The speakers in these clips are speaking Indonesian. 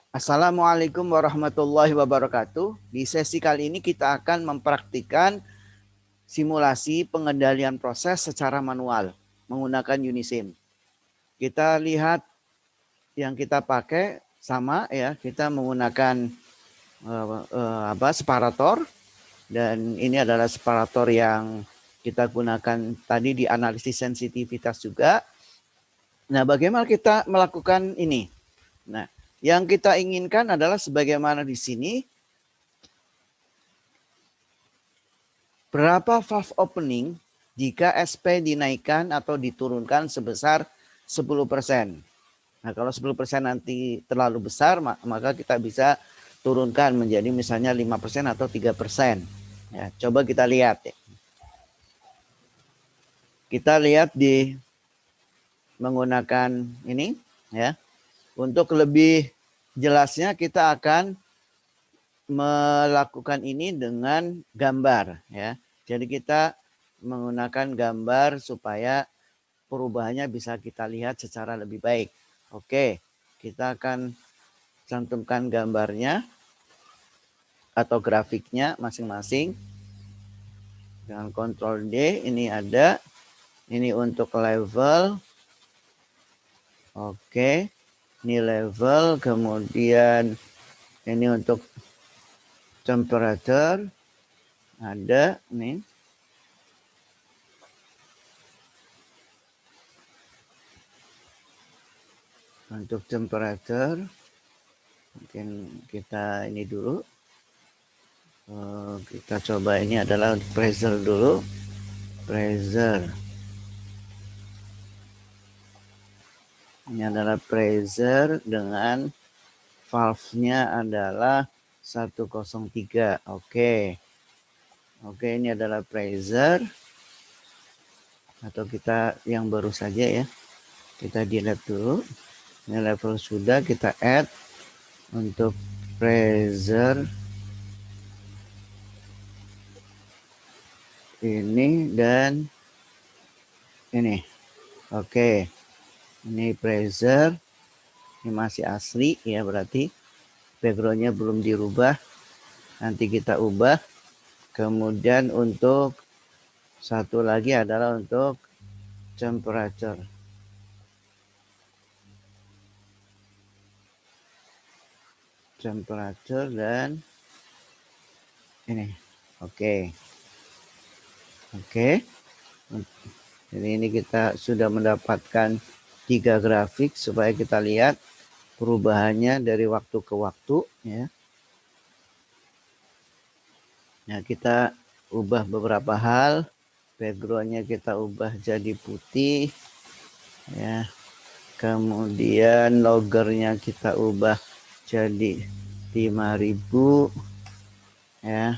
Assalamualaikum warahmatullahi wabarakatuh. Di sesi kali ini kita akan mempraktikkan simulasi pengendalian proses secara manual menggunakan Unisim. Kita lihat yang kita pakai sama ya, kita menggunakan separator, dan ini adalah separator yang kita gunakan tadi di analisis sensitivitas juga. Nah, bagaimana kita melakukan ini? Nah, yang kita inginkan adalah sebagaimana di sini, berapa valve opening jika SP dinaikkan atau diturunkan sebesar 10%. Nah, kalau 10% nanti terlalu besar, maka kita bisa turunkan menjadi misalnya 5% atau 3%. Ya, coba kita lihat ya. Kita lihat di menggunakan ini ya. Untuk lebih jelasnya kita akan melakukan ini dengan gambar ya. Jadi kita menggunakan gambar supaya perubahannya bisa kita lihat secara lebih baik. Oke, kita akan cantumkan gambarnya atau grafiknya masing-masing dengan Ctrl D. Ini ada, ini untuk level. Oke, ini level, kemudian ini untuk temperature ada nih. Untuk temperature mungkin kita ini dulu, kita coba, ini adalah pressure dulu, pressure. Ini adalah pressure dengan valve-nya adalah 103. Oke, ini adalah pressure, atau kita yang baru saja ya, kita delete dulu. Ini level sudah, kita add untuk pressure ini dan ini. Oke, ini pressure, ini masih asli ya, berarti backgroundnya belum dirubah, nanti kita ubah. Kemudian untuk satu lagi adalah untuk temperature. Temperature dan ini. Oke. Jadi ini kita sudah mendapatkan 3 grafik supaya kita lihat perubahannya dari waktu ke waktu ya. Nah, kita ubah beberapa hal. Backgroundnya kita ubah jadi putih ya. Kemudian loggernya kita ubah jadi 5.000 ya.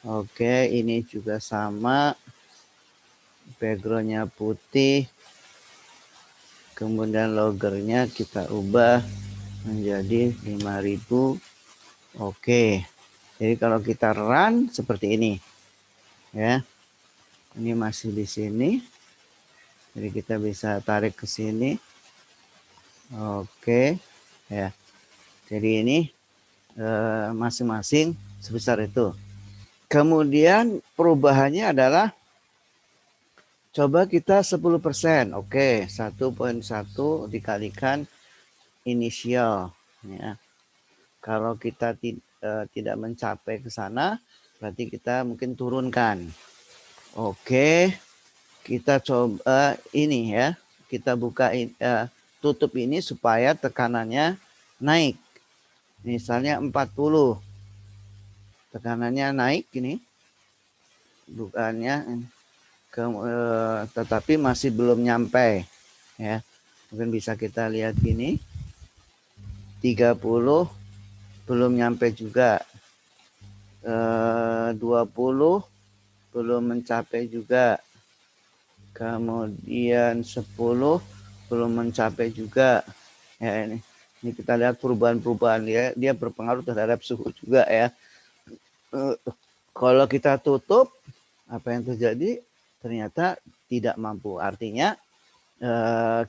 Oke, ini juga sama, backgroundnya putih, kemudian loggernya kita ubah menjadi 5.000. Oke, jadi kalau kita run seperti ini ya, ini masih di sini, jadi kita bisa tarik ke sini. Oke ya, jadi ini masing-masing sebesar itu. Kemudian perubahannya adalah, coba kita 10%. Oke, 1.1 dikalikan inisial ya. Kalau kita tidak mencapai ke sana, berarti kita mungkin turunkan. Oke, kita coba ini ya. Kita buka tutup ini supaya tekanannya naik. Misalnya 40. Tekanannya naik ini. Bukannya tetapi masih belum nyampe ya. Mungkin bisa kita lihat gini. 30 belum nyampe juga. 20 belum mencapai juga. Kemudian 10 belum mencapai juga. Ya, ini kita lihat perubahan-perubahan dia berpengaruh terhadap suhu juga ya. Kalau kita tutup, apa yang terjadi? Ternyata tidak mampu. Artinya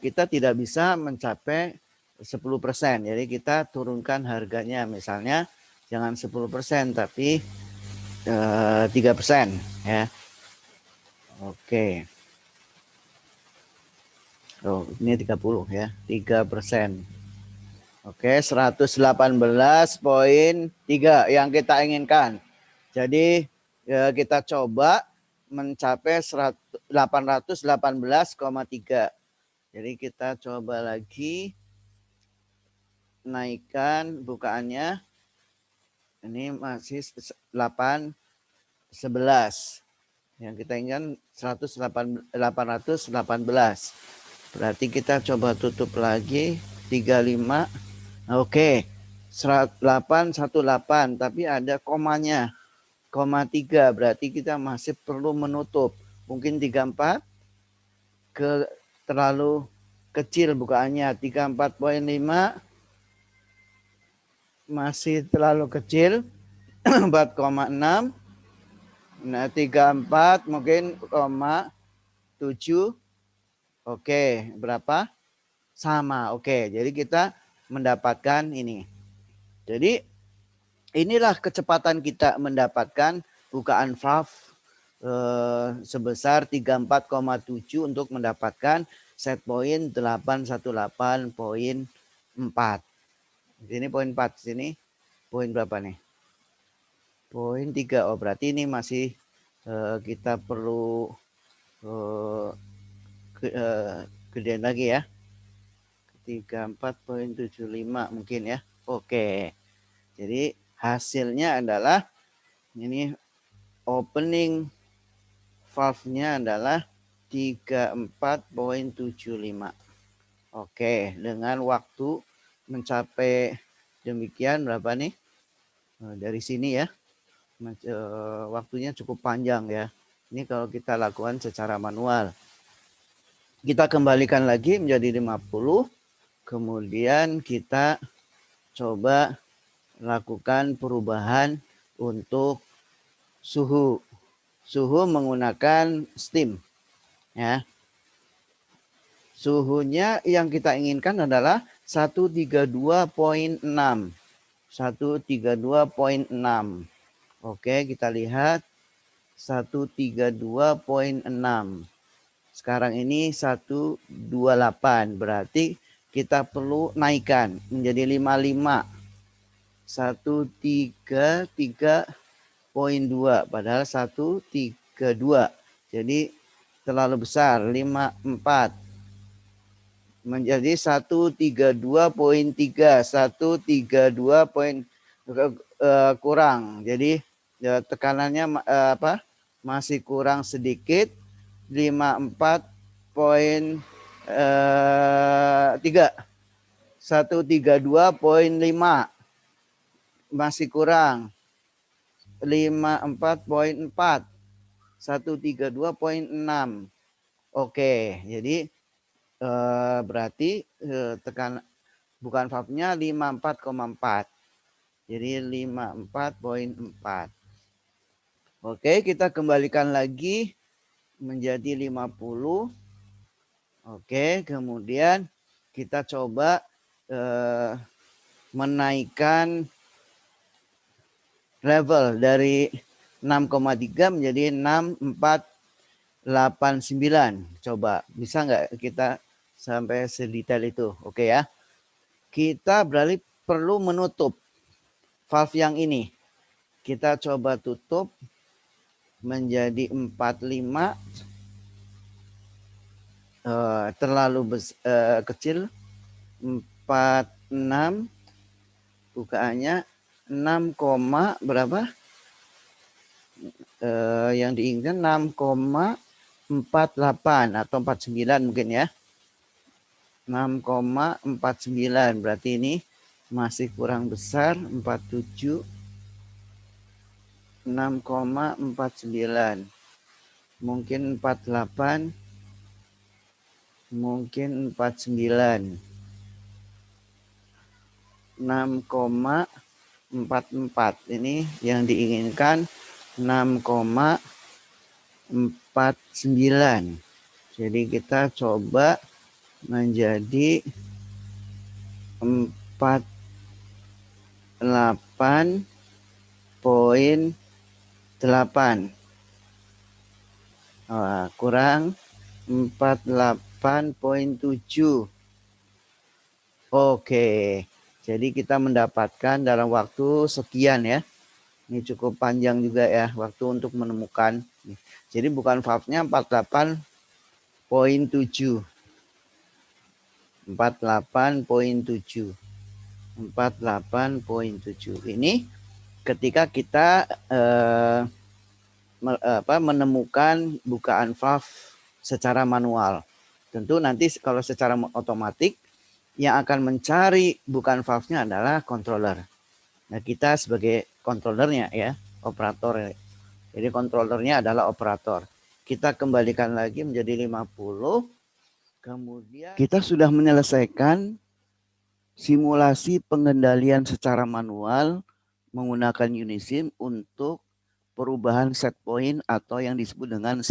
kita tidak bisa mencapai 10%. Jadi kita turunkan harganya, misalnya jangan 10% tapi 3% ya. Oke. Oh, ini 30 ya, 3%. Oke, 118,3 yang kita inginkan. Jadi kita coba mencapai 818,3. Jadi kita coba lagi naikkan bukaannya. Ini masih 811. Yang kita inginkan 818. Berarti kita coba tutup lagi 35. Oke. 818 tapi ada komanya. 0,3 berarti kita masih perlu menutup. Mungkin 34 ke terlalu kecil bukaannya. 34,5 masih terlalu kecil. 4,6. Nah, 34 mungkin 0,7. Oke, berapa? Sama. Oke, jadi kita mendapatkan ini. Jadi inilah kecepatan kita mendapatkan bukaan valve sebesar 34,7 untuk mendapatkan set point 818,4. Sini poin 4, sini poin berapa nih? Poin 3. Oh, berarti ini masih kita perlu gedean lagi ya. 34,75 mungkin ya. Oke. Jadi hasilnya adalah ini opening valve-nya adalah 34,75. Oke, dengan waktu mencapai demikian berapa nih? Dari sini ya. Waktunya cukup panjang ya. Ini kalau kita lakukan secara manual. Kita kembalikan lagi menjadi 50. Kemudian kita coba lakukan perubahan untuk suhu. Suhu menggunakan steam. Ya. Suhunya yang kita inginkan adalah 132,6. 132,6. Oke, kita lihat 132,6. Sekarang ini 128, berarti kita perlu naikkan menjadi 55. 133,2 padahal 132. Jadi terlalu besar. 54 menjadi 132,3. 132 kurang. Jadi tekanannya masih kurang sedikit. 54,3. 132,5 masih kurang. 54,4. 132,6. Oke, jadi berarti tekan bukan valve-nya 54,4. Jadi 54,4. Oke, kita kembalikan lagi menjadi 50. Oke, kemudian kita coba menaikkan level dari 6,3 menjadi 6,489. Coba bisa nggak kita sampai sedetail itu? Oke ya. Kita berarti perlu menutup valve yang ini. Kita coba tutup menjadi 45. Terlalu kecil. 46. Bukaannya 6, berapa? Yang diinginkan 6,48 atau 49 mungkin ya. 6,49 berarti ini masih kurang besar. 47. 6,49. Mungkin 48. Mungkin 49. 6,44. Ini yang diinginkan 6,49. Jadi kita coba menjadi 48,8 kurang 48,7. Oke, jadi kita mendapatkan dalam waktu sekian ya. Ini cukup panjang juga ya waktu untuk menemukan. Jadi bukan valve-nya 48,7. 48,7. 48,7. Ini ketika kita menemukan bukaan valve secara manual. Tentu nanti kalau secara otomatis yang akan mencari bukaan valve-nya adalah controller. Nah, kita sebagai controllernya ya, operator. Jadi controllernya adalah operator. Kita kembalikan lagi menjadi 50. Kemudian kita sudah menyelesaikan simulasi pengendalian secara manual menggunakan Unisim untuk perubahan set point atau yang disebut dengan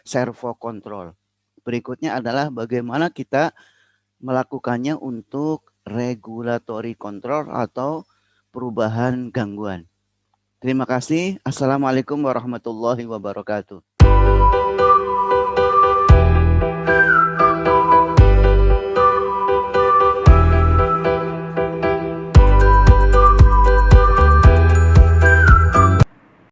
servo control. Berikutnya adalah bagaimana kita melakukannya untuk regulatory control atau perubahan gangguan. Terima kasih. Assalamualaikum warahmatullahi wabarakatuh.